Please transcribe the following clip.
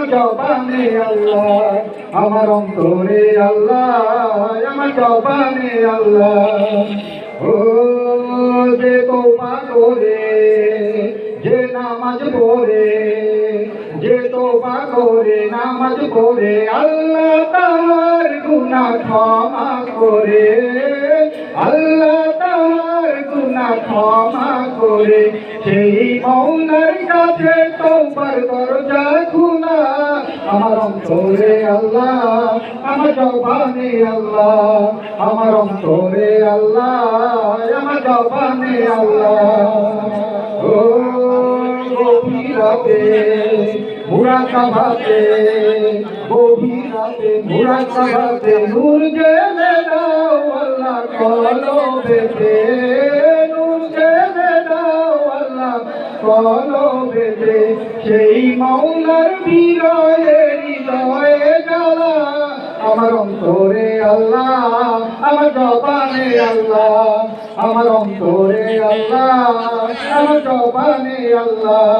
আমার জবানে আল্লাহ, আমার অন্তরে আল্লাহ, আমার জবানে আল্লাহ। ও যে তওবা করে, যে নামাজ পড়ে, যে তওবা করে নামাজ পড়ে, আল্লাহ তার গুনাহ ক্ষমা করে, আল্লাহ তার গুনাহ ক্ষমা করে। সেই মওলার কাছে তওবার দরজা খোলা। আমার অন্তরে আল্লাহ, আমার জবানে আল্লাহ, আমার অন্তরে আল্লাহ, আমার জবানে আল্লাহ। ও গভীর রাতে মুরাকাবাতে, গভীর রাতে মুরাকাবাতে নূর জেলে দাও আল্লাহ কলবেতে, নূর জেলে দাও আল্লাহ কলবেতে। সেই মওলার বিরহে হৃদয়ে জ্বালা। আমার অন্তরে আল্লাহ, আমার জবানে আল্লাহ, আমার অন্তরে আল্লাহ, আমার জবানে আল্লাহ।